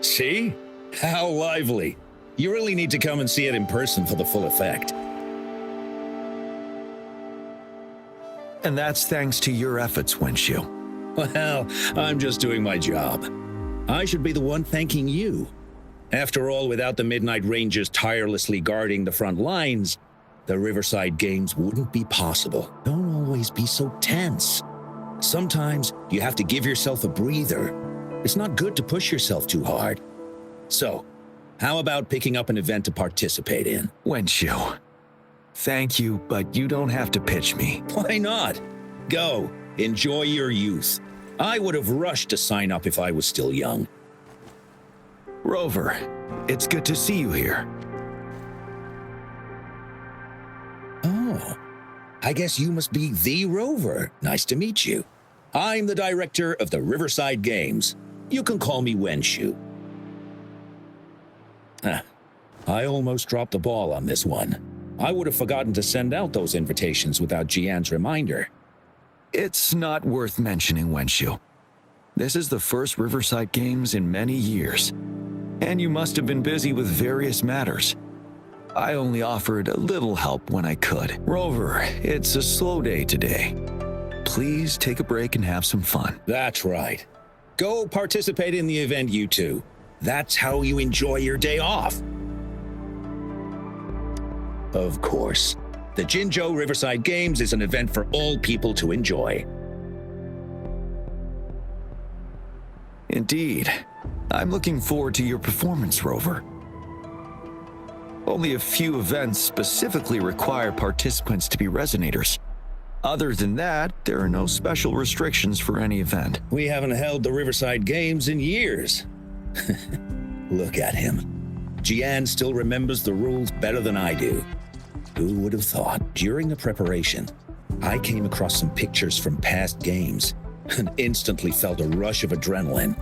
See? How lively. You really need to come and see it in person for the full effect. And that's thanks to your efforts, Wenshu. Well, I'm just doing my job. I should be the one thanking you. After all, without the Midnight Rangers tirelessly guarding the front lines, the Riverside Games wouldn't be possible. Don't always be so tense. Sometimes you have to give yourself a breather. It's not good to push yourself too hard. So, how about picking up an event to participate in? Wenshu, thank you, but you don't have to pitch me. Why not? Go, enjoy your youth. I would have rushed to sign up if I was still young. Rover, it's good to see you here. Oh, I guess you must be the Rover. Nice to meet you. I'm the director of the Riverside Games. You can call me Wenshu. I almost dropped the ball on this one. I would have forgotten to send out those invitations without Jiyan's reminder. It's not worth mentioning, Wenshu. This is the first Riverside Games in many years, and you must have been busy with various matters. I only offered a little help when I could. Rover, it's a slow day today. Please take a break and have some fun. That's right. Go participate in the event, you two. That's how you enjoy your day off. Of course, the Jinzhou Riverside Games is an event for all people to enjoy. Indeed. I'm looking forward to your performance, Rover. Only a few events specifically require participants to be Resonators. Other than that, there are no special restrictions for any event. We haven't held the Riverside Games in years. Look at him. Jiyan still remembers the rules better than I do. Who would have thought? During the preparation, I came across some pictures from past games and instantly felt a rush of adrenaline.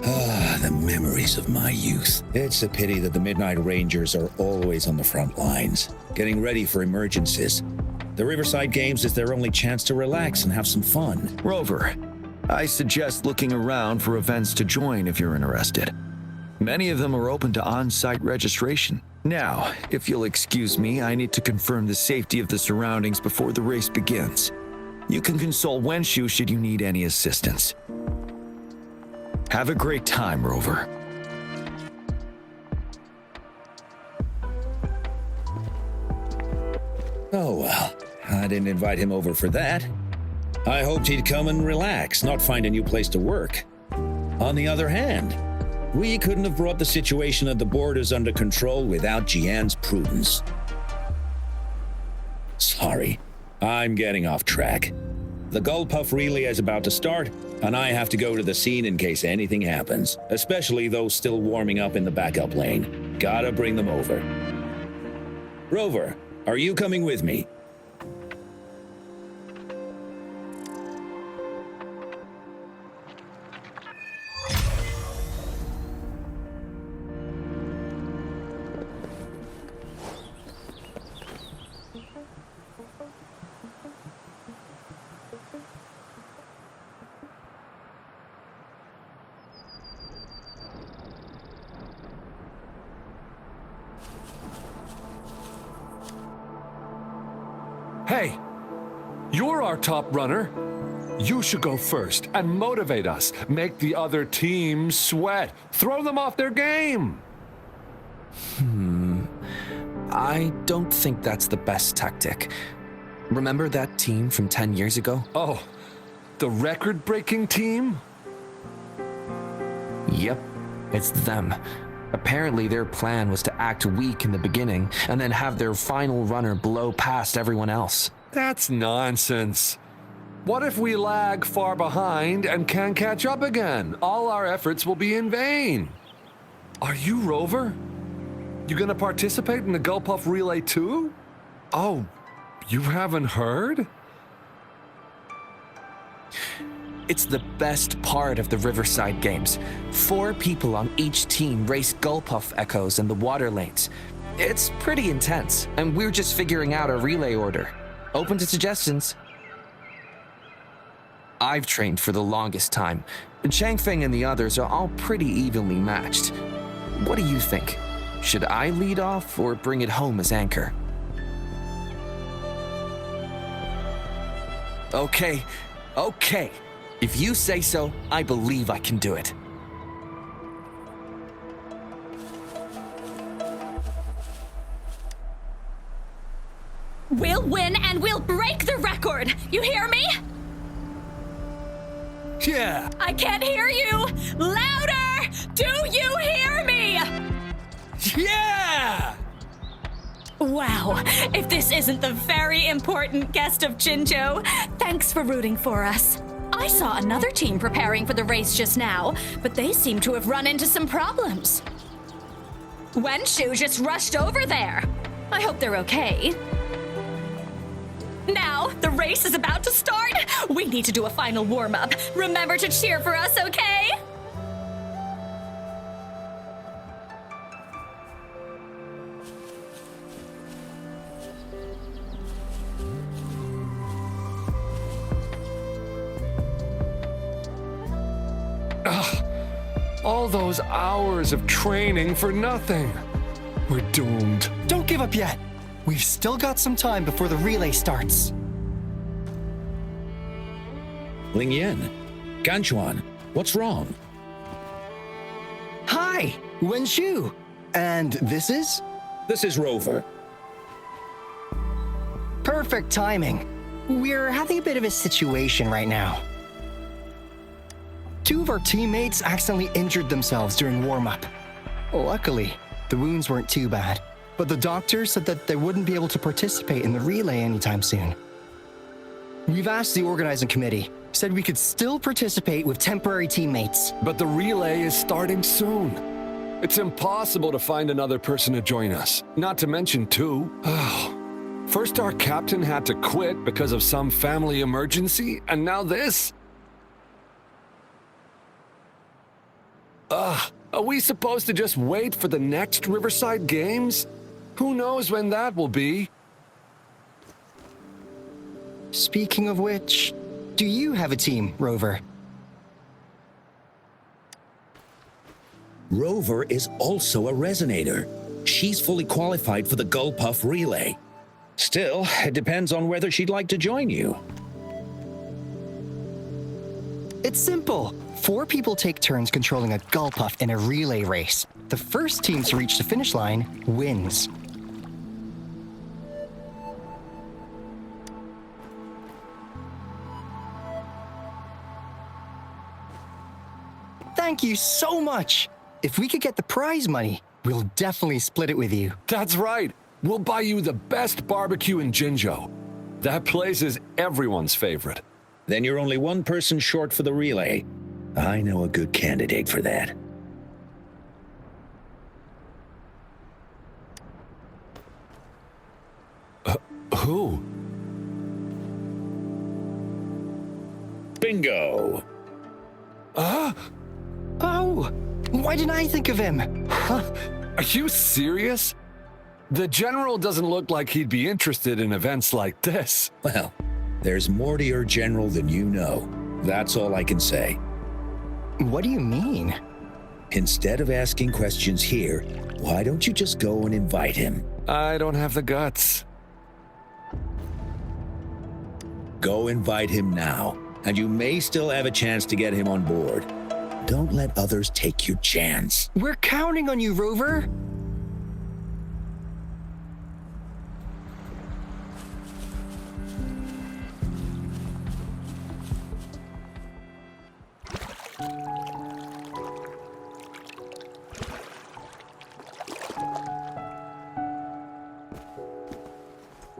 Ah, the memories of my youth. It's a pity that the Midnight Rangers are always on the front lines, getting ready for emergencies. The Riverside Games is their only chance to relax and have some fun. Rover, I suggest looking around for events to join if you're interested. Many of them are open to on-site registration. Now, if you'll excuse me, I need to confirm the safety of the surroundings before the race begins. You can consult Wenshu should you need any assistance. Have a great time, Rover. Oh well, I didn't invite him over for that. I hoped he'd come and relax, not find a new place to work. On the other hand, we couldn't have brought the situation at the borders under control without Jiyan's prudence. Sorry, I'm getting off track. The Gullpuff relay is about to start, and I have to go to the scene in case anything happens, especially those still warming up in the backup lane. Gotta bring them over. Rover, are you coming with me? Hey, you're our top runner. You should go first and motivate us. Make the other team sweat. Throw them off their game. I don't think that's the best tactic. Remember that team from 10 years ago? Oh, the record-breaking team? Yep, it's them. Apparently their plan was to act weak in the beginning and then have their final runner blow past everyone else. That's nonsense. What if we lag far behind and can't catch up again? All our efforts will be in vain. Are you Rover? You gonna participate in the Gulpuff Relay too? Oh, you haven't heard? It's the best part of the Riverside Games. 4 people on each team race Gulpuff Echoes in the water lanes. It's pretty intense, and we're just figuring out a relay order. Open to suggestions. I've trained for the longest time. Changfeng and the others are all pretty evenly matched. What do you think? Should I lead off or bring it home as anchor? Okay. If you say so, I believe I can do it. We'll win and we'll break the record! You hear me? Yeah! I can't hear you! Louder! Do you hear me? Yeah! Wow, if this isn't the very important guest of Jinzhou, thanks for rooting for us. I saw another team preparing for the race just now, but they seem to have run into some problems. Wenshu just rushed over there. I hope they're okay. Now, the race is about to start. We need to do a final warm-up. Remember to cheer for us, okay? All those hours of training for nothing. We're doomed. Don't give up yet. We've still got some time before the relay starts. Lingyan, Ganchuan, what's wrong? Hi, Wenshu. And this is? This is Rover. Perfect timing. We're having a bit of a situation right now. 2 of our teammates accidentally injured themselves during warm-up. Luckily, the wounds weren't too bad, but the doctor said that they wouldn't be able to participate in the relay anytime soon. We've asked the organizing committee, said we could still participate with temporary teammates. But the relay is starting soon. It's impossible to find another person to join us. Not to mention 2. First our captain had to quit because of some family emergency, and now this? Are we supposed to just wait for the next Riverside Games? Who knows when that will be? Speaking of which, do you have a team, Rover? Rover is also a resonator. She's fully qualified for the Gulpuff Relay. Still, it depends on whether she'd like to join you. It's simple. 4 people take turns controlling a Gulpuff in a relay race. The first team to reach the finish line wins. Thank you so much. If we could get the prize money, we'll definitely split it with you. That's right. We'll buy you the best barbecue in Jinzhou. That place is everyone's favorite. Then you're only 1 person short for the relay. I know a good candidate for that. Who? Bingo! Oh, why didn't I think of him? Are you serious? The general doesn't look like he'd be interested in events like this. Well, there's more to your general than you know. That's all I can say. What do you mean? Instead of asking questions here, why don't you just go and invite him? I don't have the guts. Go invite him now, and you may still have a chance to get him on board. Don't let others take your chance. We're counting on you, Rover.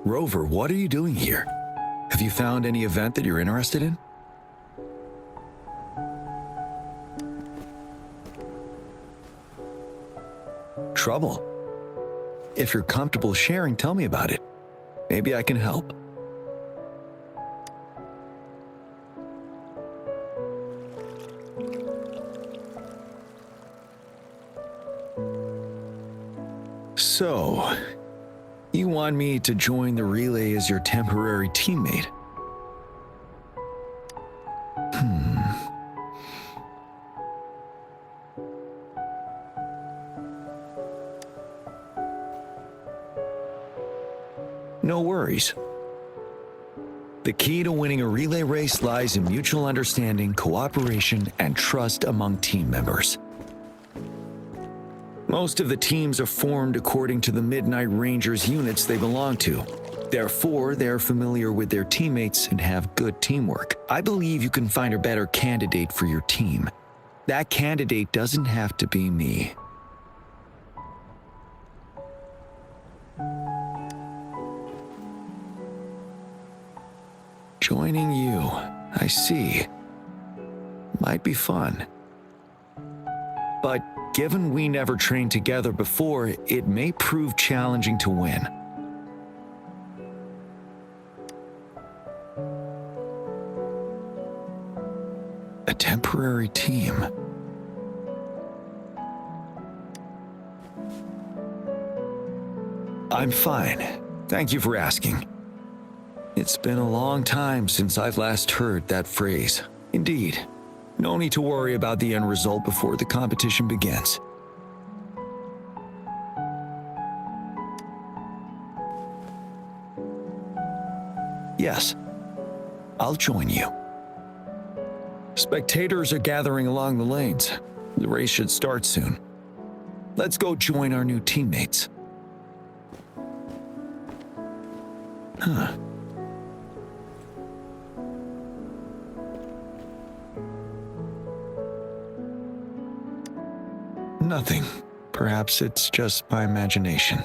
Rover, what are you doing here? Have you found any event that you're interested in? Trouble? If you're comfortable sharing, tell me about it. Maybe I can help. So, you want me to join the relay as your temporary teammate? No worries. The key to winning a relay race lies in mutual understanding, cooperation, and trust among team members. Most of the teams are formed according to the Midnight Rangers units they belong to. Therefore, they're familiar with their teammates and have good teamwork. I believe you can find a better candidate for your team. That candidate doesn't have to be me. Joining you, I see. Might be fun. But given we never trained together before, it may prove challenging to win. A temporary team. I'm fine. Thank you for asking. It's been a long time since I've last heard that phrase. Indeed, no need to worry about the end result before the competition begins. Yes, I'll join you. Spectators are gathering along the lanes. The race should start soon. Let's go join our new teammates. Huh. Nothing. Perhaps it's just my imagination.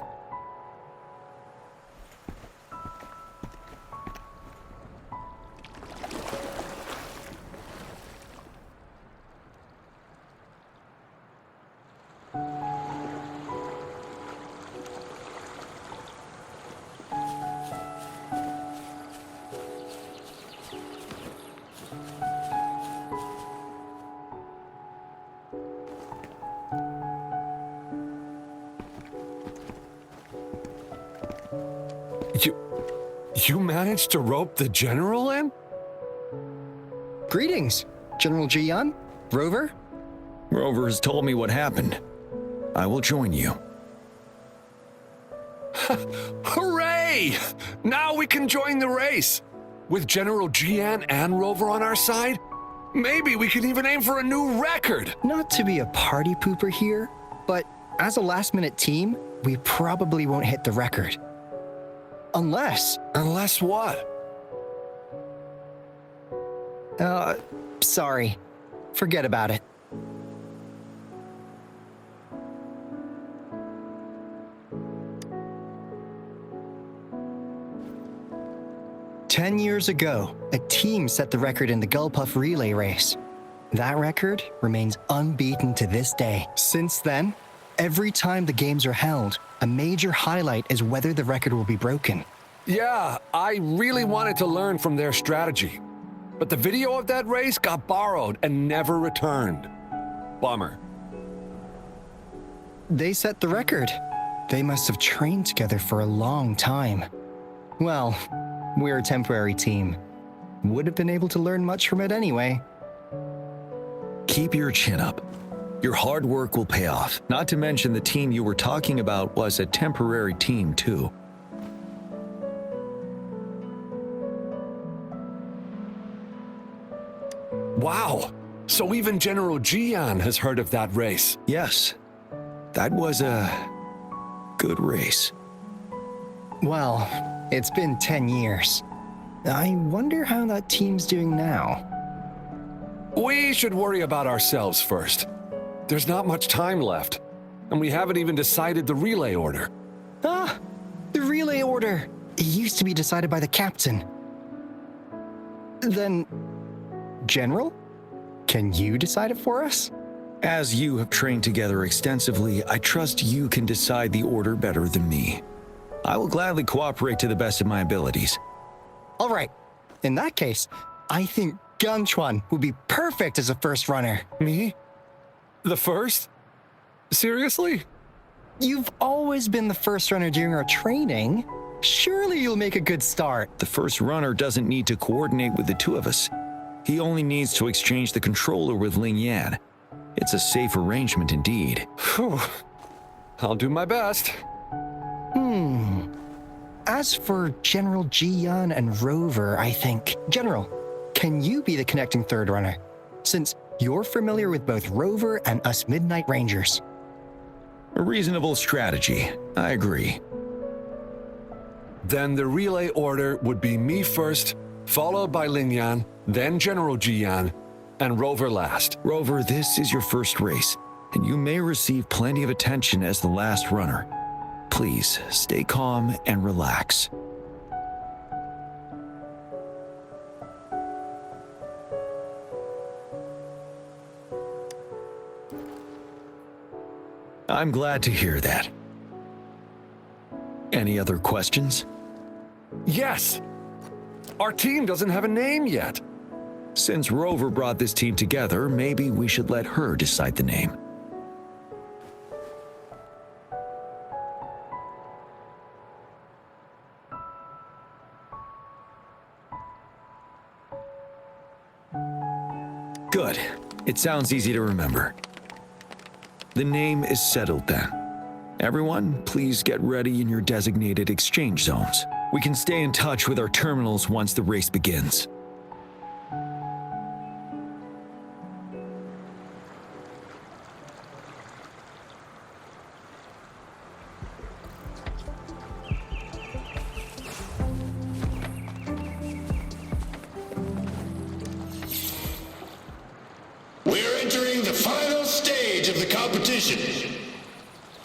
You managed to rope the general in? Greetings, General Jiyan, Rover. Rover has told me what happened. I will join you. Hooray! Now we can join the race. With General Jiyan and Rover on our side, maybe we can even aim for a new record. Not to be a party pooper here, but as a last-minute team, we probably won't hit the record. Unless what? Sorry. Forget about it. "10 years ago, a team set the record in the Gulpuff relay race. That record remains unbeaten to this day. Since then, every time the games are held, a major highlight is whether the record will be broken. Yeah, I really wanted to learn from their strategy. But the video of that race got borrowed and never returned. Bummer. They set the record. They must have trained together for a long time. Well, we're a temporary team. Would have been able to learn much from it anyway. Keep your chin up. Your hard work will pay off. Not to mention the team you were talking about was a temporary team too. Wow, so even General Jiyan has heard of that race. Yes, that was a good race. Well, it's been 10 years. I wonder how that team's doing now. We should worry about ourselves first. There's not much time left, and we haven't even decided the relay order. Ah, the relay order. It used to be decided by the captain. Then, General, can you decide it for us? As you have trained together extensively, I trust you can decide the order better than me. I will gladly cooperate to the best of my abilities. All right. In that case, I think Gunchuan would be perfect as a first runner. Me? The first? Seriously? You've always been the first runner during our training. Surely you'll make a good start. The first runner doesn't need to coordinate with the two of us. He only needs to exchange the controller with Ling Yan. It's a safe arrangement indeed. Phew. I'll do my best. As for General Jiyan and Rover, I think... General, can you be the connecting third runner? Since you're familiar with both Rover and us Midnight Rangers. A reasonable strategy. I agree. Then the relay order would be me first, followed by Ling Yan, then General Jiyan, and Rover last. Rover, this is your first race, and you may receive plenty of attention as the last runner. Please, stay calm and relax. I'm glad to hear that. Any other questions? Yes! Our team doesn't have a name yet. Since Rover brought this team together, maybe we should let her decide the name. Good. It sounds easy to remember. The name is settled then. Everyone, please get ready in your designated exchange zones. We can stay in touch with our terminals once the race begins. We're entering the final stage of the competition.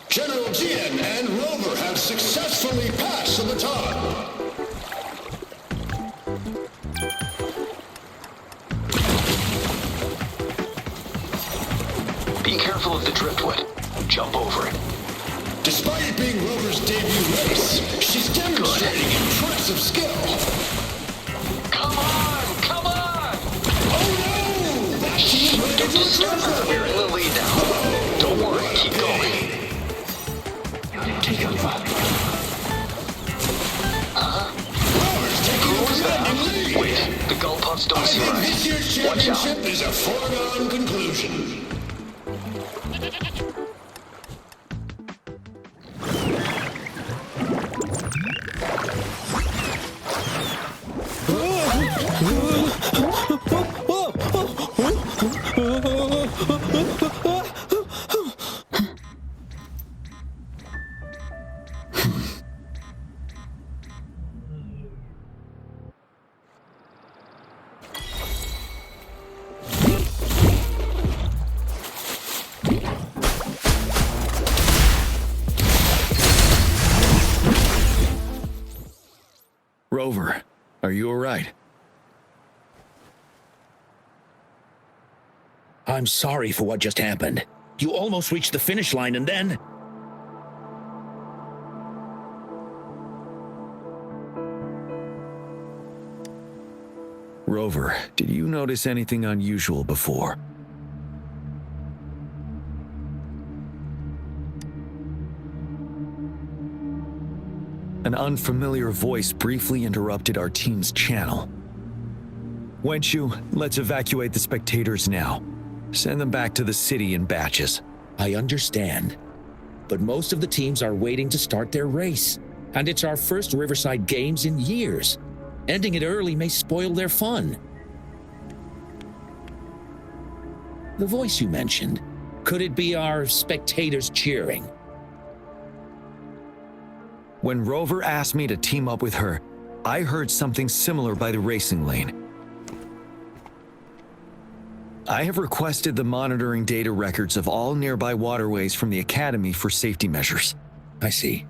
General Jiyan and Rover have successfully passed the baton. Be careful of the driftwood. Jump over it. Despite it being Rover's debut race, she's demonstrating impressive skill. Come on! Come on! Oh no! That team ran Don't into a disturb her. trigger. We're in the lead now. Don't worry. Keep going. Take over. Rover's taking a commanding lead. Wait. The gull puffs don't I see think right. this year's Watch out. championship is a foregone conclusion. Rover, are you all right? I'm sorry for what just happened. You almost reached the finish line and then... Rover, did you notice anything unusual before? An unfamiliar voice briefly interrupted our team's channel. Wenchu, let's evacuate the spectators now. Send them back to the city in batches. I understand. But most of the teams are waiting to start their race. And it's our first Riverside Games in years. Ending it early may spoil their fun. The voice you mentioned, could it be our spectators cheering? When Rover asked me to team up with her, I heard something similar by the racing lane. I have requested the monitoring data records of all nearby waterways from the Academy for safety measures. I see.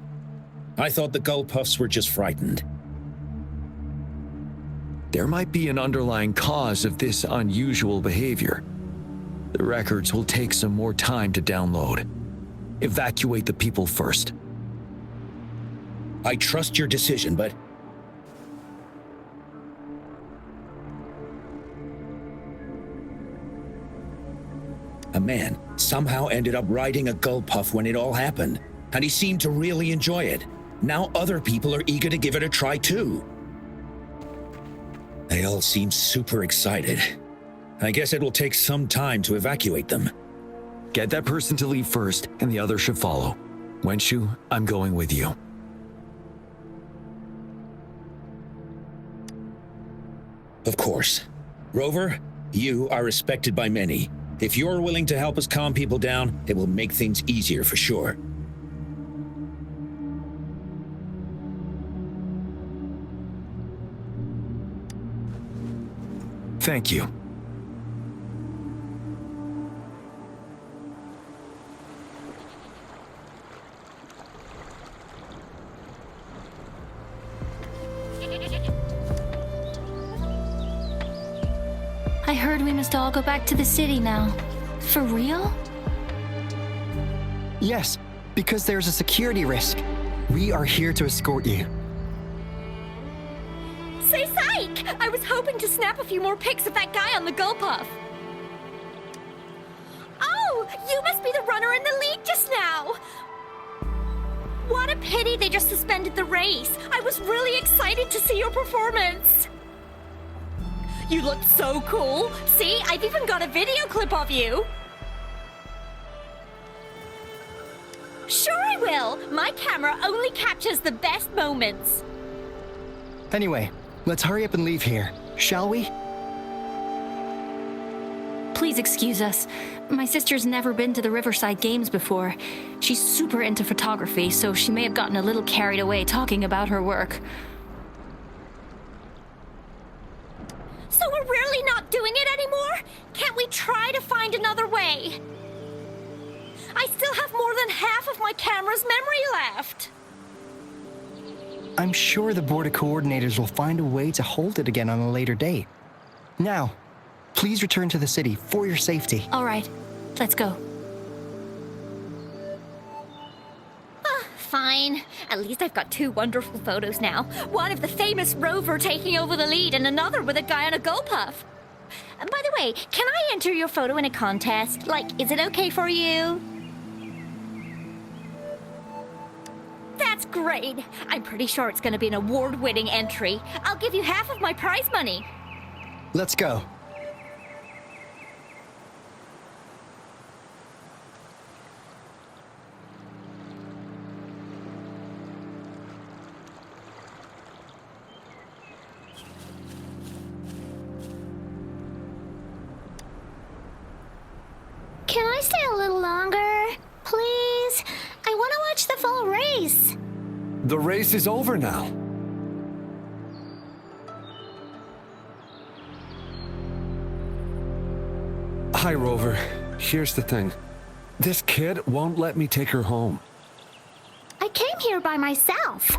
I thought the Gull Puffs were just frightened. There might be an underlying cause of this unusual behavior. The records will take some more time to download. Evacuate the people first. I trust your decision, but a man somehow ended up riding a gull puff when it all happened, and he seemed to really enjoy it. Now other people are eager to give it a try too. They all seem super excited. I guess it will take some time to evacuate them. Get that person to leave first, and the others should follow. Wenshu, I'm going with you. Of course. Rover, you are respected by many. If you're willing to help us calm people down, it will make things easier for sure. Thank you. I heard we must all go back to the city now. For real? Yes, because there's a security risk. We are here to escort you. Say psych! I was hoping to snap a few more pics of that guy on the gull puff. Oh, you must be the runner in the lead just now. What a pity they just suspended the race. I was really excited to see your performance. You looked so cool. See, I've even got a video clip of you. Sure I will. My camera only captures the best moments. Anyway, let's hurry up and leave here, shall we? Please excuse us. My sister's never been to the Riverside Games before. She's super into photography, so she may have gotten a little carried away talking about her work. So we're really not doing it anymore? Can't we try to find another way? I still have more than half of my camera's memory left. I'm sure the board of coordinators will find a way to hold it again on a later date. Now, please return to the city for your safety. All right, let's go. Fine. At least I've got two wonderful photos now. One of the famous Rover taking over the lead and another with a guy on a gull puff. And by the way, can I enter your photo in a contest? Like, is it okay for you? That's great. I'm pretty sure it's going to be an award-winning entry. I'll give you half of my prize money. Let's go. Can I stay a little longer? Please? I want to watch the full race. The race is over now. Hi, Rover. Here's the thing. This kid won't let me take her home. I came here by myself.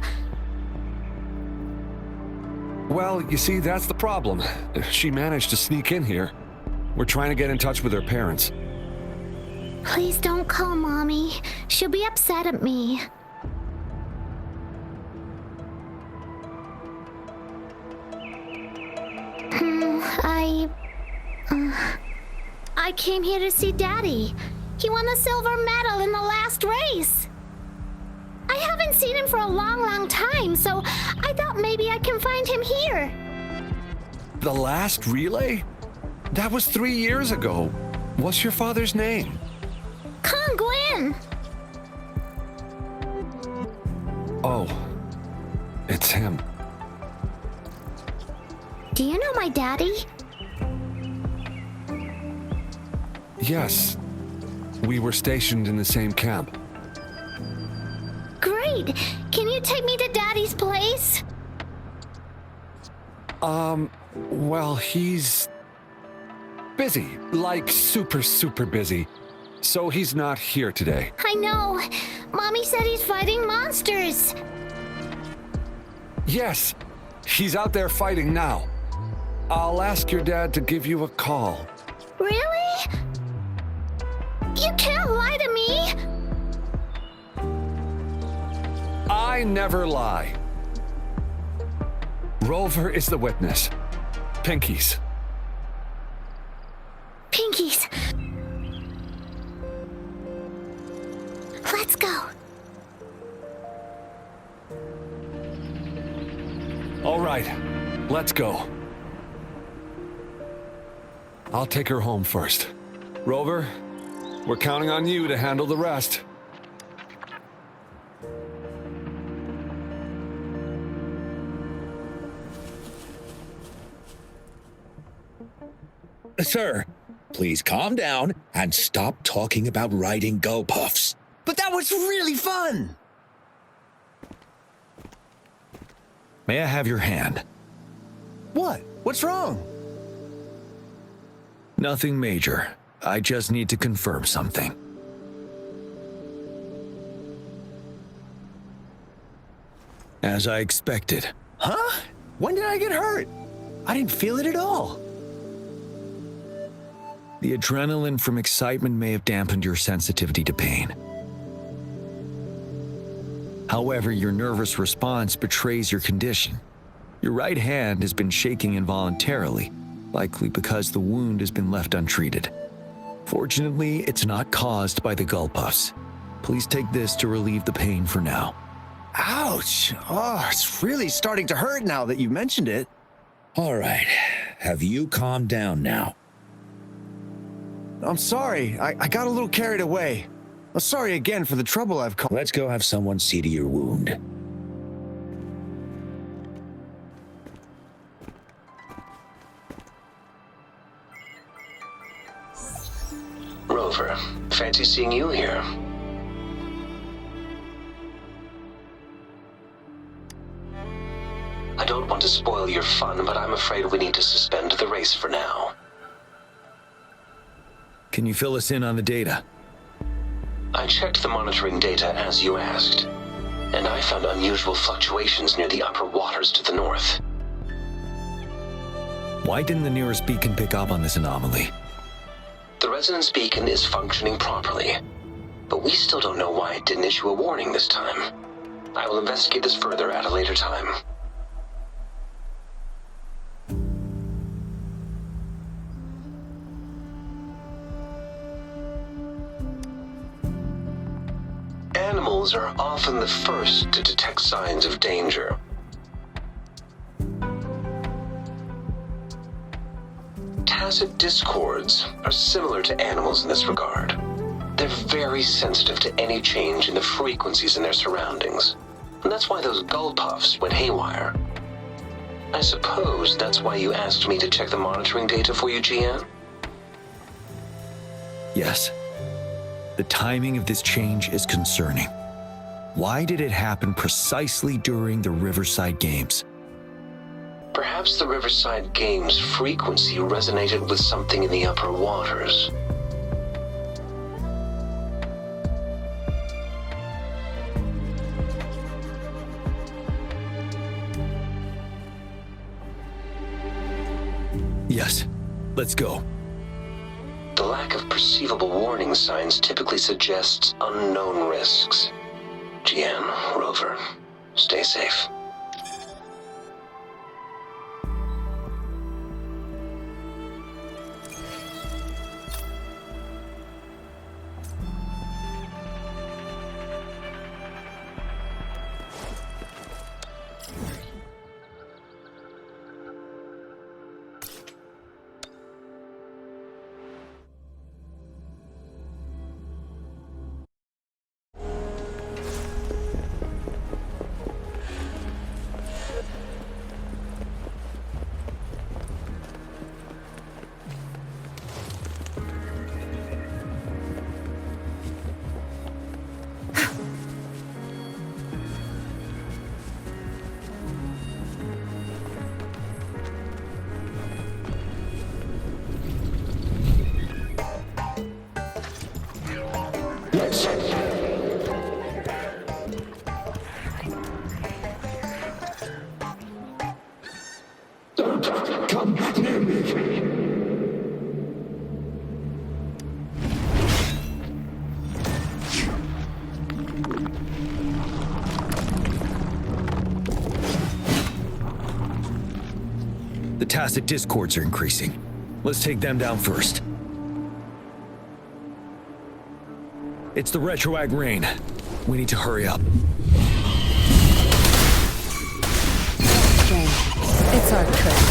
Well, you see, that's the problem. She managed to sneak in here. We're trying to get in touch with her parents. Please don't call Mommy. She'll be upset at me. I came here to see Daddy. He won the silver medal in the last race. I haven't seen him for a long, long time, so I thought maybe I can find him here. The last relay? That was 3 years ago. What's your father's name? Kong Gwen. Oh, it's him. Do you know my daddy? Yes. We were stationed in the same camp. Great. Can you take me to Daddy's place? Well, he's busy. Like super, super busy. So he's not here today. I know. Mommy said he's fighting monsters. Yes, he's out there fighting now. I'll ask your dad to give you a call. Really? You can't lie to me! I never lie. Rover is the witness. Pinkies. Pinkies. Let's go. All right, let's go. I'll take her home first. Rover, we're counting on you to handle the rest. Sir, please calm down and stop talking about riding gull puffs. But that was really fun! May I have your hand? What? What's wrong? Nothing major. I just need to confirm something. As I expected. Huh? When did I get hurt? I didn't feel it at all. The adrenaline from excitement may have dampened your sensitivity to pain. However, your nervous response betrays your condition. Your right hand has been shaking involuntarily, likely because the wound has been left untreated. Fortunately, it's not caused by the gull puffs. Please take this to relieve the pain for now. Ouch! Oh, it's really starting to hurt now that you mentioned it. All right, have you calmed down now? I'm sorry. I got a little carried away. I'm sorry again for the trouble I've caused. Let's go have someone see to your wound. Rover, fancy seeing you here. I don't want to spoil your fun, but I'm afraid we need to suspend the race for now. Can you fill us in on the data? I checked the monitoring data as you asked, and I found unusual fluctuations near the upper waters to the north. Why didn't the nearest beacon pick up on this anomaly? The resonance beacon is functioning properly, but we still don't know why it didn't issue a warning this time. I will investigate this further at a later time. Animals are often the first to detect signs of danger. Tacit discords are similar to animals in this regard. They're very sensitive to any change in the frequencies in their surroundings. And that's why those gull puffs went haywire. I suppose that's why you asked me to check the monitoring data for you, Jiyan? Yes. The timing of this change is concerning. Why did it happen precisely during the Riverside Games? Perhaps the Riverside Games' frequency resonated with something in the upper waters. Yes. Let's go. The lack of perceivable warning signs typically suggests unknown risks. Jiyan, Rover, stay safe. Don't come tacit discords are increasing. Let's take them down first. It's the retroag rain. We need to hurry up. Okay, it's our turn.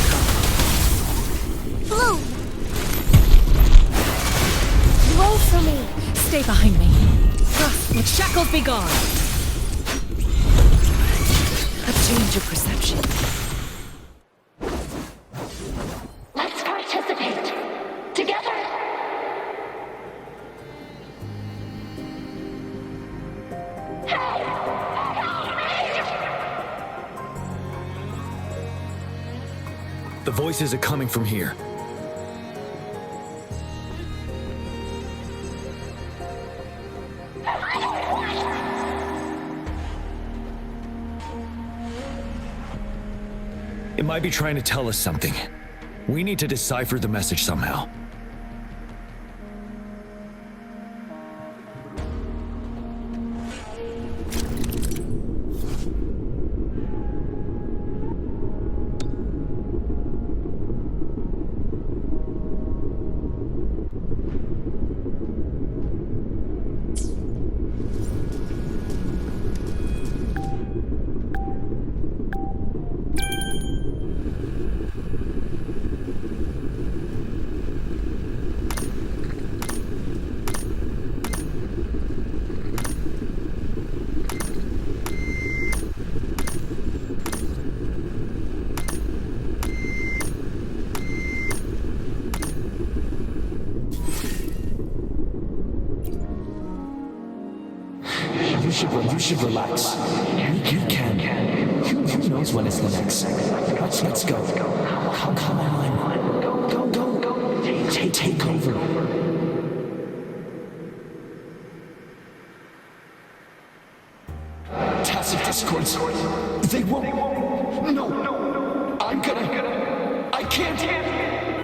Blue! Roll for me! Stay behind me. Let shackles be gone. A change of perception. Let's participate! Together! The voices are coming from here. It might be trying to tell us something. We need to decipher the message somehow. You should relax. You can. Who knows when it's the next? Let's go. Come on. Go. Take over. Tacit discords. They won't. No. I can't.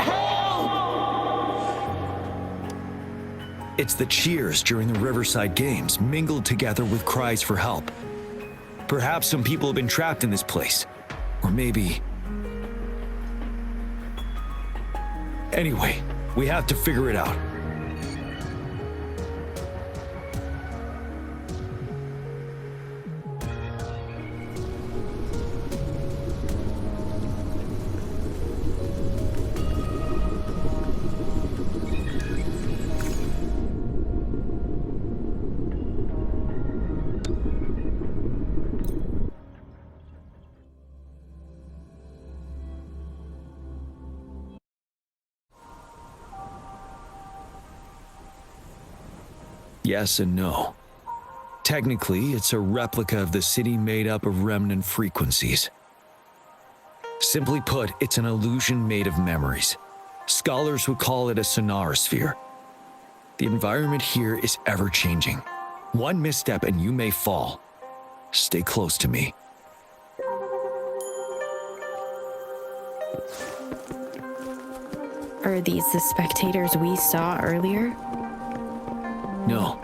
Help! It's the cheers during the Riverside Games mingled together with cries for help. Perhaps some people have been trapped in this place. Or maybe... Anyway, we have to figure it out. Yes and no. Technically, it's a replica of the city made up of remnant frequencies. Simply put, it's an illusion made of memories. Scholars would call it a sonorosphere. The environment here is ever-changing. One misstep and you may fall. Stay close to me. Are these the spectators we saw earlier? No.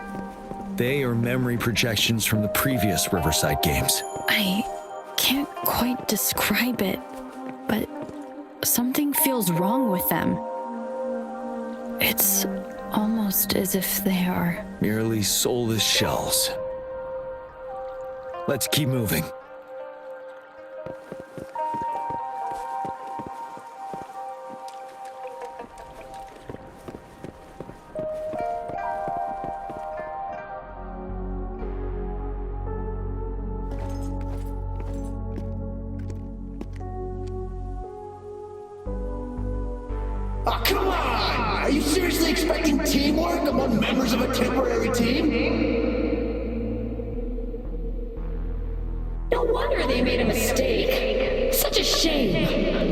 They are memory projections from the previous Riverside Games. I can't quite describe it, but something feels wrong with them. It's almost as if they are Merely soulless shells. Let's keep moving. Oh, come on! Are you seriously expecting teamwork among members of a temporary team? No wonder they made a mistake. Such a shame.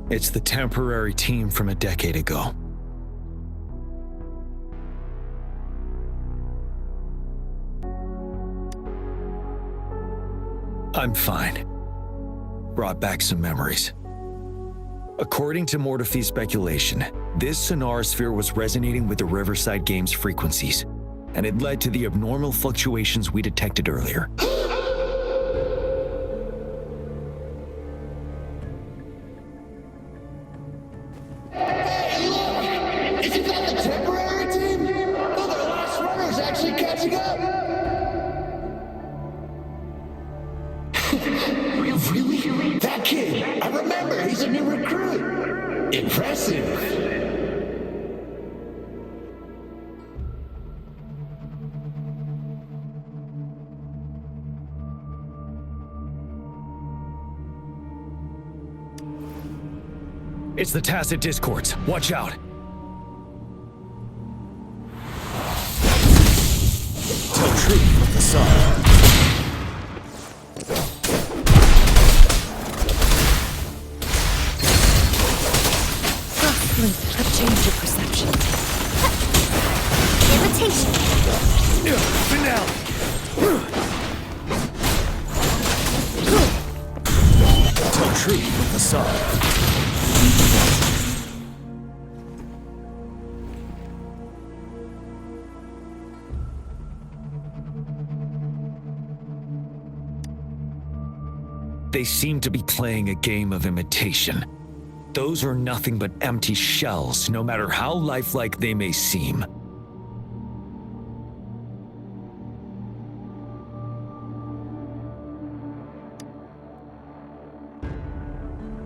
It's the temporary team from a decade ago. I'm fine. Brought back some memories. According to Mortefy's speculation, this sonar sphere was resonating with the Riverside Games frequencies, and it led to the abnormal fluctuations we detected earlier. Isn't that the temporary team? Oh, their last runner's actually catching up! Really? That kid! I remember, he's a new recruit! Impressive! It's the Tacit Discords. Watch out. Tell truth from the sun. A change of perception. Irritation. Finale. Tell truth from the sun. They seem to be playing a game of imitation. Those are nothing but empty shells, no matter how lifelike they may seem.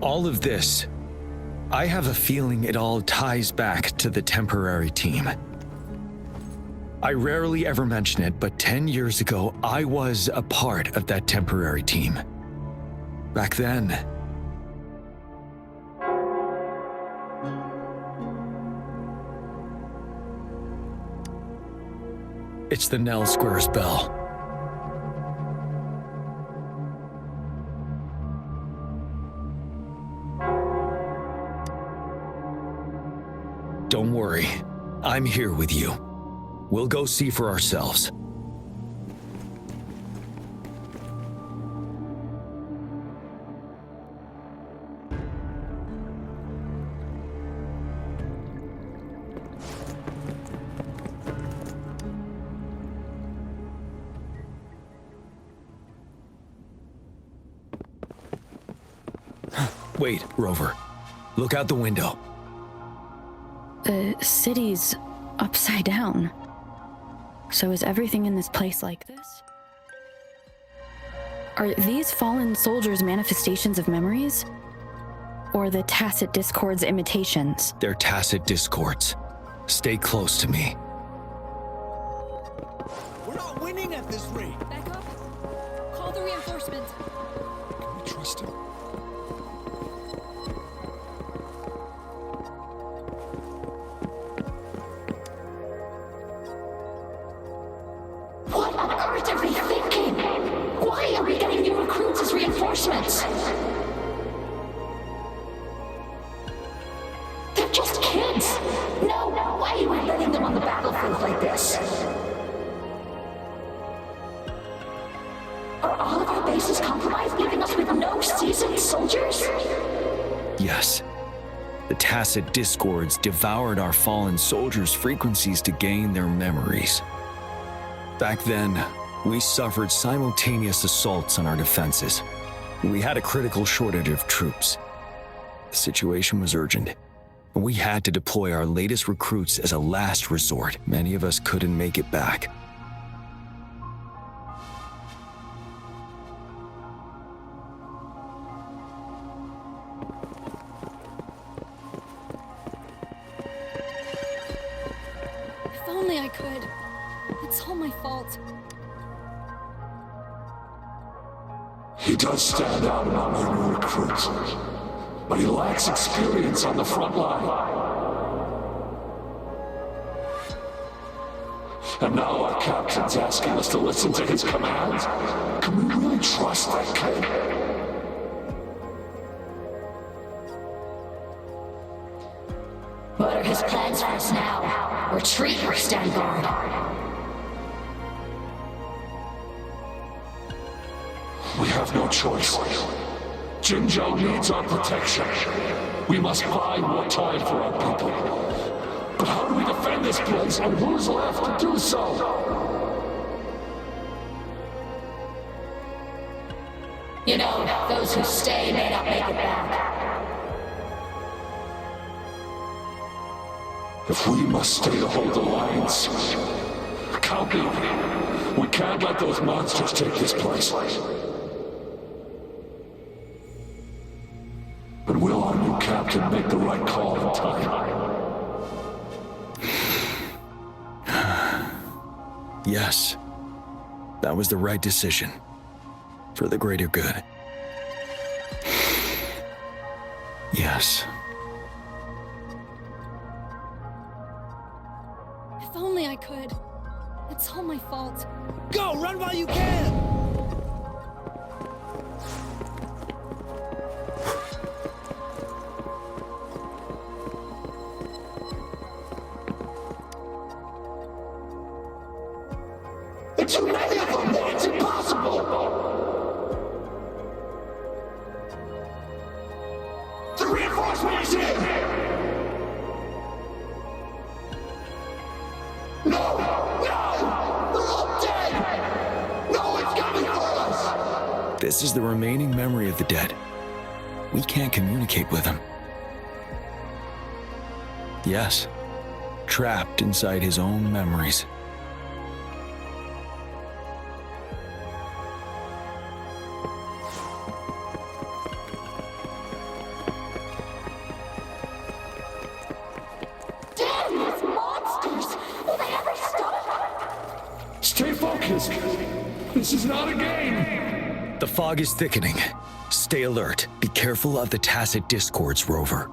All of this, I have a feeling it all ties back to the temporary team. I rarely ever mention it, but 10 years ago, I was a part of that temporary team. Back then, it's the Nell Squares bell. Don't worry, I'm here with you. We'll go see for ourselves. Wait, Rover. Look out the window. The city's upside down. So is everything in this place like this? Are these fallen soldiers manifestations of memories? Or the Tacit Discords imitations? They're Tacit Discords. Stay close to me. We're not winning at this rate! Back up. Call the reinforcements. Can we trust him? What on earth are we thinking? Why are we getting new recruits as reinforcements? They're just kids. No way we're letting them on the battlefield like this. Are all of our bases compromised, leaving us with no seasoned soldiers? Yes. The Tacit Discords devoured our fallen soldiers' frequencies to gain their memories. Back then, we suffered simultaneous assaults on our defenses. We had a critical shortage of troops. The situation was urgent. We had to deploy our latest recruits as a last resort. Many of us couldn't make it back. If only I could. It's all my fault. He does stand out among our new recruits, but he lacks experience on the front line. And now our captain's asking us to listen to his commands. Can we really trust that kid? What are his plans for us now? Retreat or stand guard? We have have no choice. Jinzhou needs our protection. We must buy more time for our people. But how do we defend this place, and who's left to do so? You know, those who stay may not make it back. If we must stay to hold the lines, count me. We can't let those monsters take this place. But will our new captain make the right call in time? Yes. That was the right decision. For the greater good. Yes. If only I could. It's all my fault. Go! Run while you can! It's too many of them! It's impossible! The reinforcement is in! No! No! They're all dead! No one's coming for us! This is the remaining memory of the dead. We can't communicate with him. Yes. Trapped inside his own memories. Damn these monsters! Will they ever stop? Stay focused! This is not a game! The fog is thickening. Stay alert. Be careful of the tacit discords, Rover.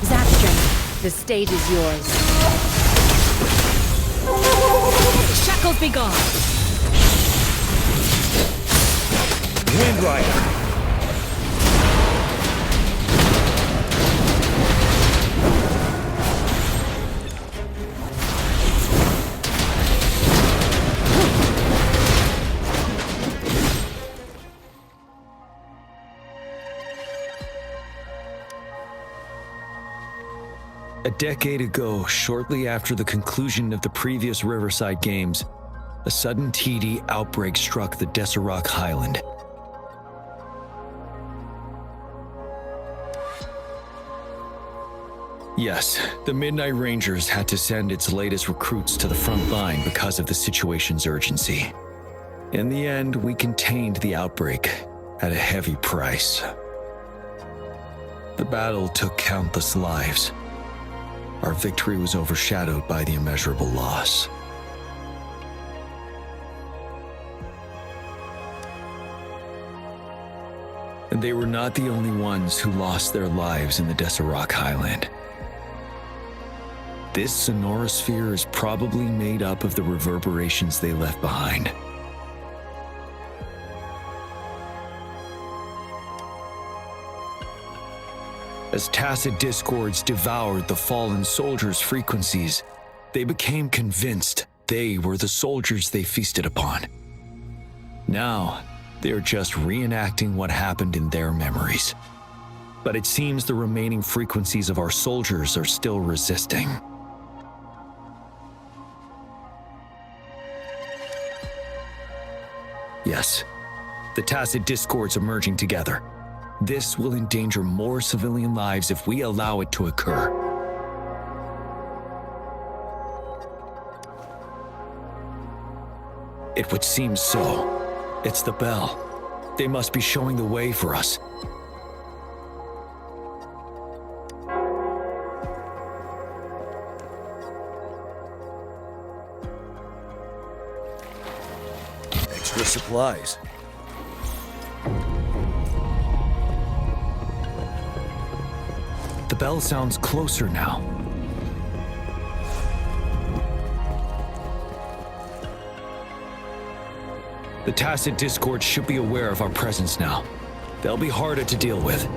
Zapstring, the stage is yours. Shackles be gone! Wind Rider! A decade ago, shortly after the conclusion of the previous Riverside Games, a sudden TD outbreak struck the Deserac Highland. Yes, the Midnight Rangers had to send its latest recruits to the front line because of the situation's urgency. In the end, we contained the outbreak at a heavy price. The battle took countless lives. Our victory was overshadowed by the immeasurable loss. And they were not the only ones who lost their lives in the Deserac Highland. This sonorosphere is probably made up of the reverberations they left behind. As tacit discords devoured the fallen soldiers' frequencies, they became convinced they were the soldiers they feasted upon. Now, they're just reenacting what happened in their memories. But it seems the remaining frequencies of our soldiers are still resisting. Yes, the tacit discords emerging together. This will endanger more civilian lives if we allow it to occur. It would seem so. It's the bell. They must be showing the way for us. Extra supplies. The bell sounds closer now. The tacit discord should be aware of our presence now. They'll be harder to deal with.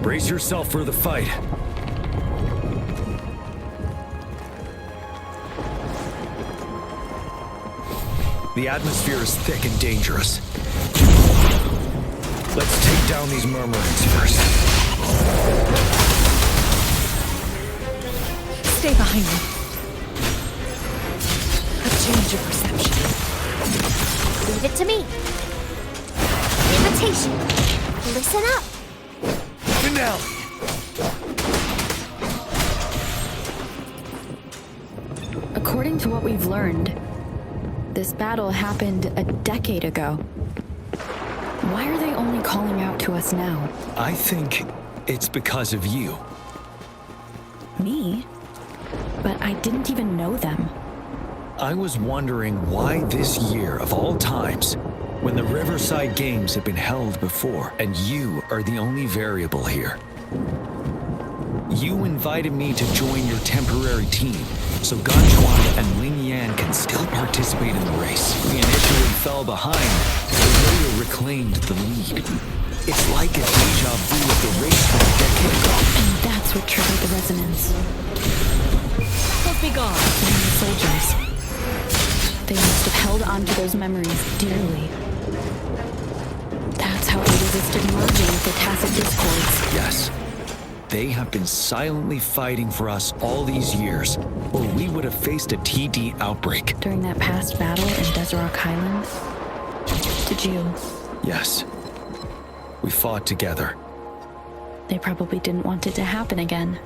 Brace yourself for the fight. The atmosphere is thick and dangerous. Let's take down these murmurings first. Stay behind me. A change of perception. Leave it to me. Invitation. Listen up. Now. According to what we've learned, this battle happened a decade ago. Why are they only calling out to us now? I think it's because of you. Me? But I didn't even know them. I was wondering why this year of all times, when the Riverside Games have been held before, and you are the only variable here. You invited me to join your temporary team, so Ganchuan and Ling Yan can still participate in the race. We initially fell behind, but later reclaimed the lead. It's like a deja vu of the race from a decade ago. And that's what triggered the resonance. Let's be gone. The soldiers. They must have held on to those memories dearly. That's how they resisted merging with the tacit discords. Yes. They have been silently fighting for us all these years, or we would have faced a TD outbreak. During that past battle in Desert Highland, did you? Yes. We fought together. They probably didn't want it to happen again.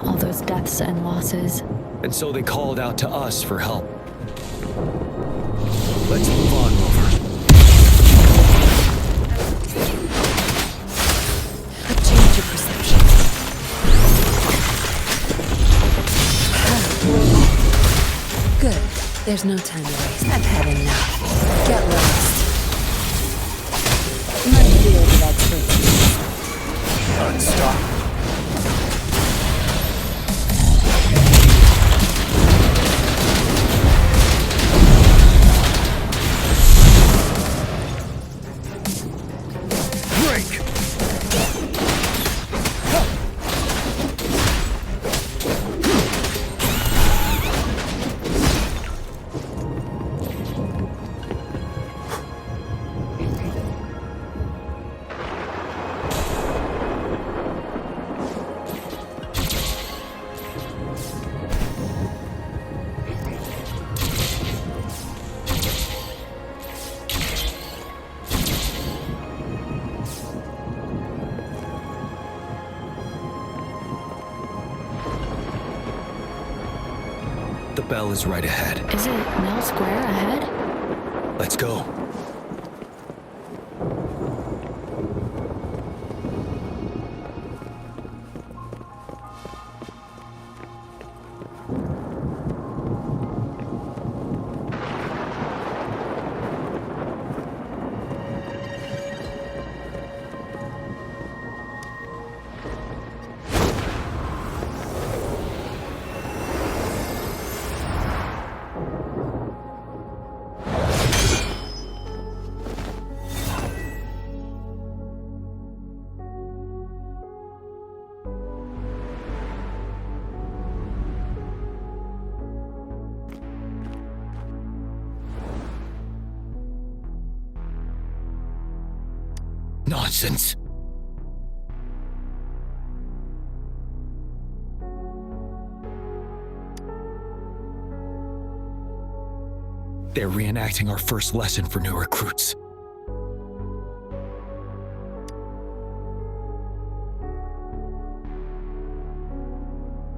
All those deaths and losses. And so they called out to us for help. Let's move on, Rover. A change of perception. Good. There's no time to waste. I've had enough. Get lost. My field of expertise. Unstoppable. The bell is right ahead. Is it Nell Square ahead? Let's go. Nonsense. They're reenacting our first lesson for new recruits.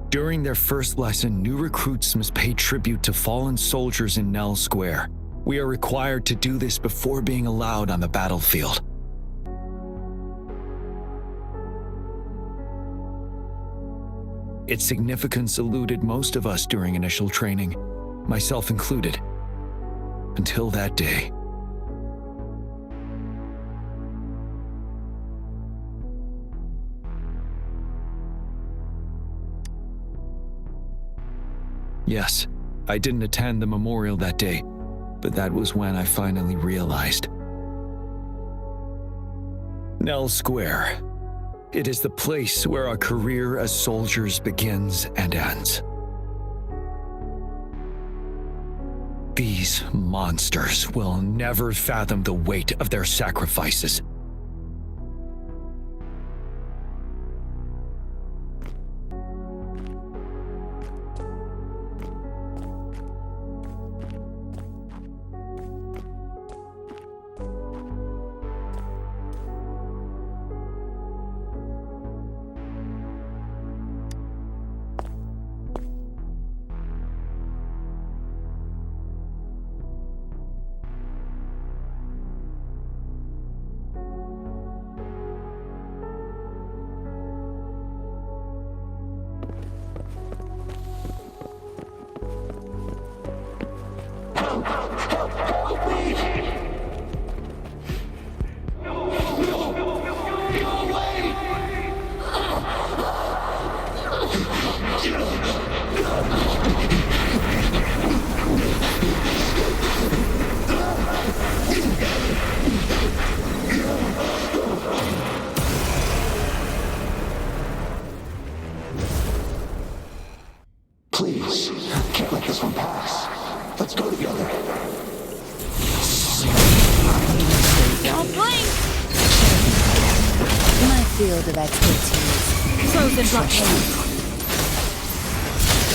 During their first lesson, new recruits must pay tribute to fallen soldiers in Nell Square. We are required to do this before being allowed on the battlefield. Its significance eluded most of us during initial training, myself included, until that day. Yes, I didn't attend the memorial that day, but that was when I finally realized. Nell Square. It is the place where our career as soldiers begins and ends. These monsters will never fathom the weight of their sacrifices. Please, can't let this one pass. Let's go together. Don't blink! My field of expertise. Frozen blockade.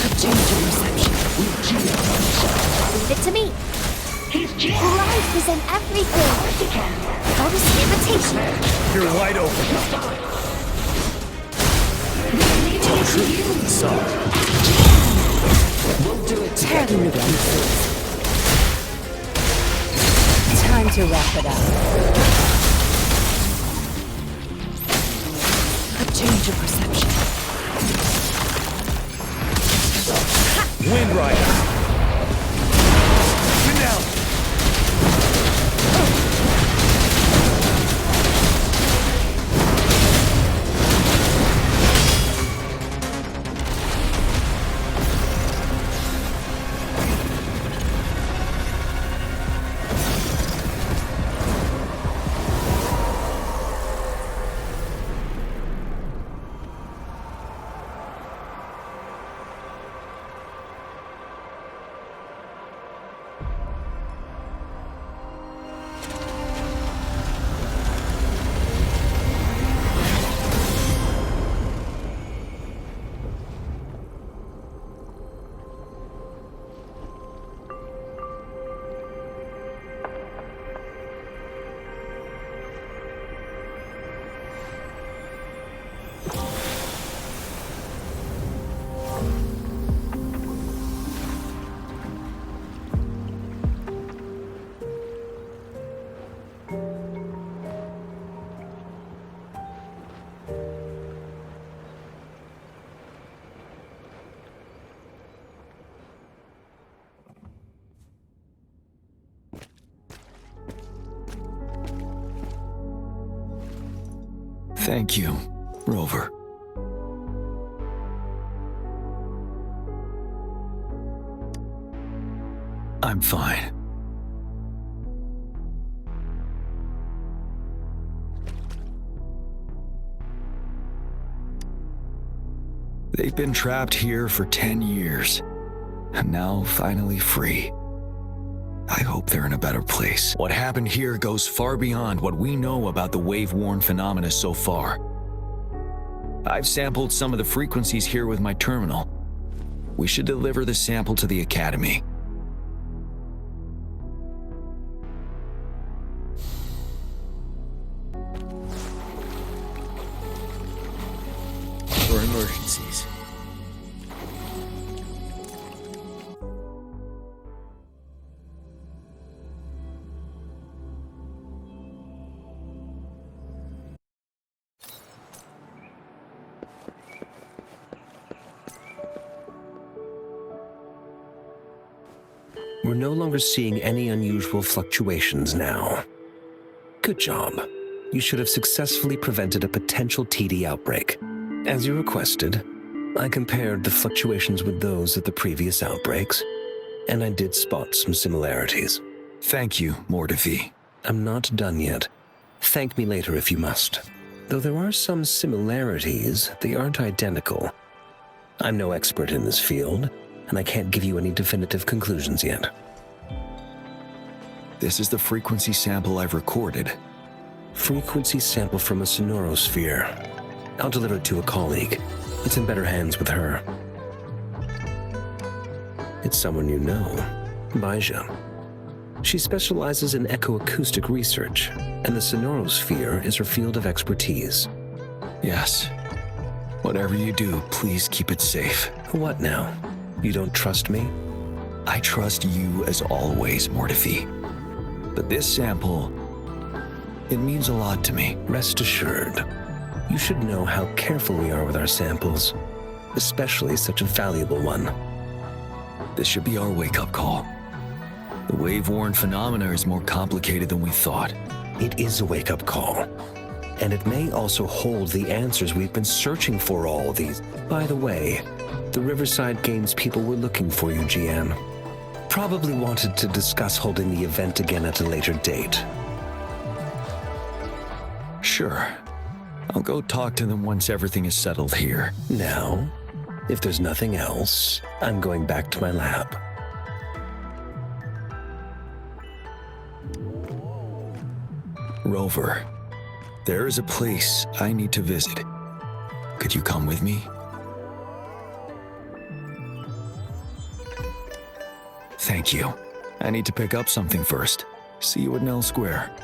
A change of perception. Leave it to me. Life is in everything. Notice irritation. You're wide open. We'll do it. Tear them to pieces. Time to wrap it up. A change of perception. Wind Rider. Get down. Thank you, Rover. I'm fine. They've been trapped here for 10 years, and now finally free. I hope they're in a better place. What happened here goes far beyond what we know about the wave-worn phenomena so far. I've sampled some of the frequencies here with my terminal. We should deliver the sample to the Academy. For emergencies. We're no longer seeing any unusual fluctuations now. Good job. You should have successfully prevented a potential TD outbreak. As you requested, I compared the fluctuations with those of the previous outbreaks, and I did spot some similarities. Thank you, Mordevi. I'm not done yet. Thank me later if you must. Though there are some similarities, they aren't identical. I'm no expert in this field, and I can't give you any definitive conclusions yet. This is the frequency sample I've recorded. Frequency sample from a sonorosphere. I'll deliver it to a colleague. It's in better hands with her. It's someone you know, Baija. She specializes in echoacoustic research, and the sonorosphere is her field of expertise. Yes. Whatever you do, please keep it safe. What now? You don't trust me? I trust you as always, Mortifi. But this sample, it means a lot to me. Rest assured. You should know how careful we are with our samples, especially such a valuable one. This should be our wake-up call. The wave-worn phenomena is more complicated than we thought. It is a wake-up call. And it may also hold the answers we've been searching for all these. By the way, the Riverside Games people were looking for you, Jiyan. Probably wanted to discuss holding the event again at a later date. Sure. I'll go talk to them once everything is settled here. Now, if there's nothing else, I'm going back to my lab. Rover, there is a place I need to visit. Could you come with me? Thank you. I need to pick up something first. See you at Nell Square.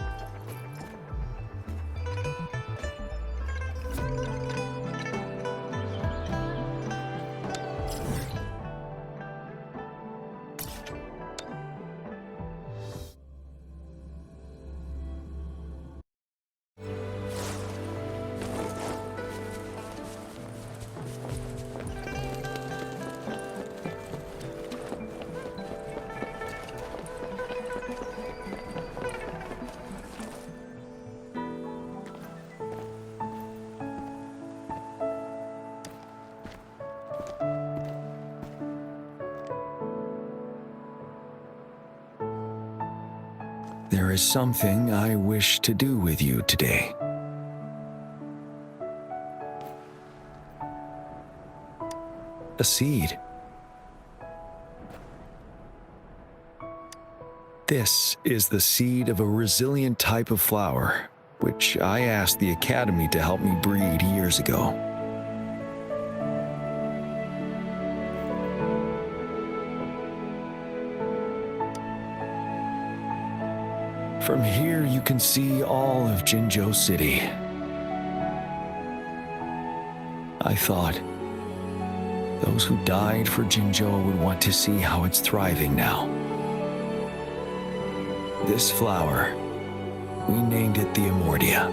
There is something I wish to do with you today. A seed. This is the seed of a resilient type of flower, which I asked the Academy to help me breed years ago. From here, you can see all of Jinzhou City. I thought those who died for Jinzhou would want to see how it's thriving now. This flower, we named it the Amordia.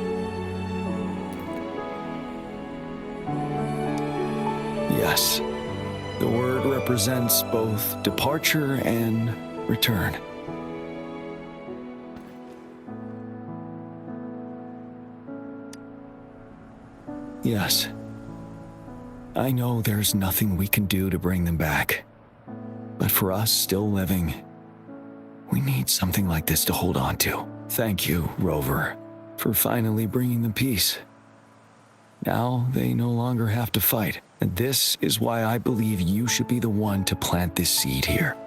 Yes, the word represents both departure and return. Yes. I know there's nothing we can do to bring them back. But for us still living, we need something like this to hold on to. Thank you, Rover, for finally bringing them peace. Now they no longer have to fight, and this is why I believe you should be the one to plant this seed here.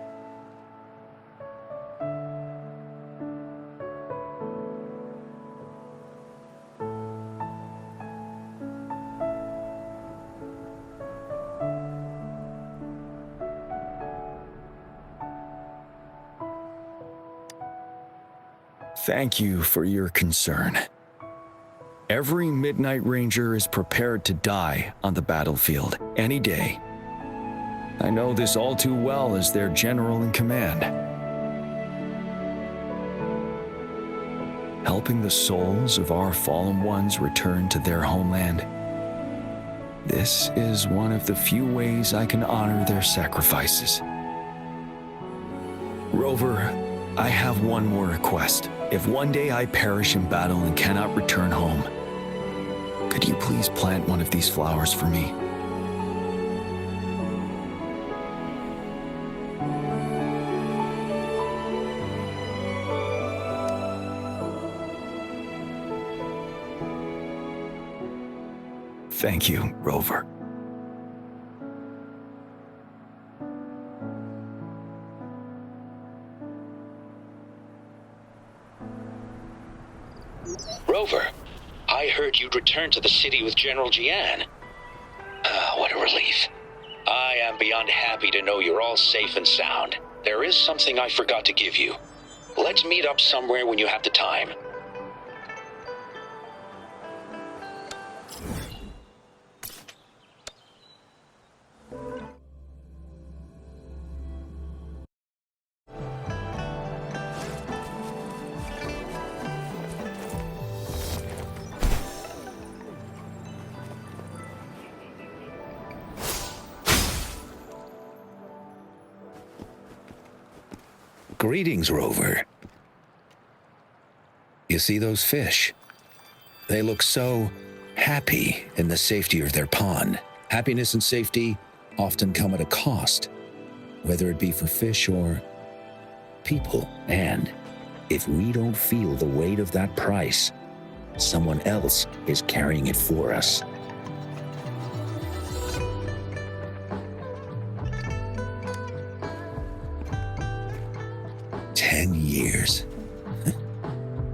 Thank you for your concern. Every Midnight Ranger is prepared to die on the battlefield any day. I know this all too well as their general in command. Helping the souls of our fallen ones return to their homeland. This is one of the few ways I can honor their sacrifices. Rover, I have one more request. If one day I perish in battle and cannot return home, could you please plant one of these flowers for me? Thank you, Rover. Rover, I heard you'd returned to the city with General Jiyan. What a relief. I am beyond happy to know you're all safe and sound. There is something I forgot to give you. Let's meet up somewhere when you have the time. Greetings, Rover. You see those fish? They look so happy in the safety of their pond. Happiness and safety often come at a cost, whether it be for fish or people. And if we don't feel the weight of that price, someone else is carrying it for us. Years.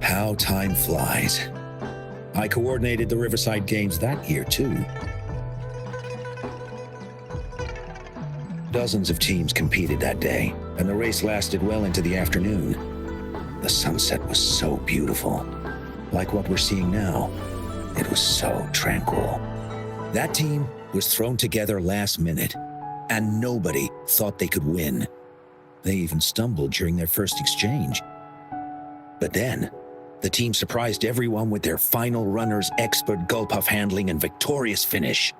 How time flies. I coordinated the Riverside Games that year, too. Dozens of teams competed that day, and the race lasted well into the afternoon. The sunset was so beautiful. Like what we're seeing now, it was so tranquil. That team was thrown together last minute, and nobody thought they could win. They even stumbled during their first exchange. But then, the team surprised everyone with their final runner's expert gulpuff handling and victorious finish.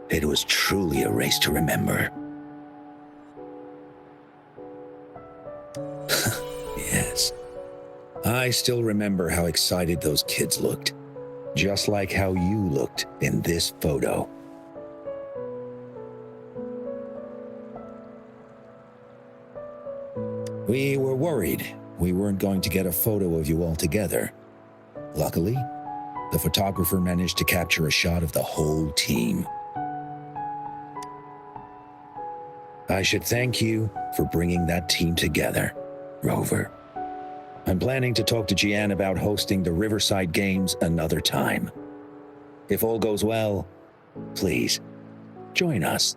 It was truly a race to remember. Yes. I still remember how excited those kids looked. Just like how you looked in this photo. We were worried we weren't going to get a photo of you all together. Luckily, the photographer managed to capture a shot of the whole team. I should thank you for bringing that team together, Rover. I'm planning to talk to Jiyan about hosting the Riverside Games another time. If all goes well, please, join us.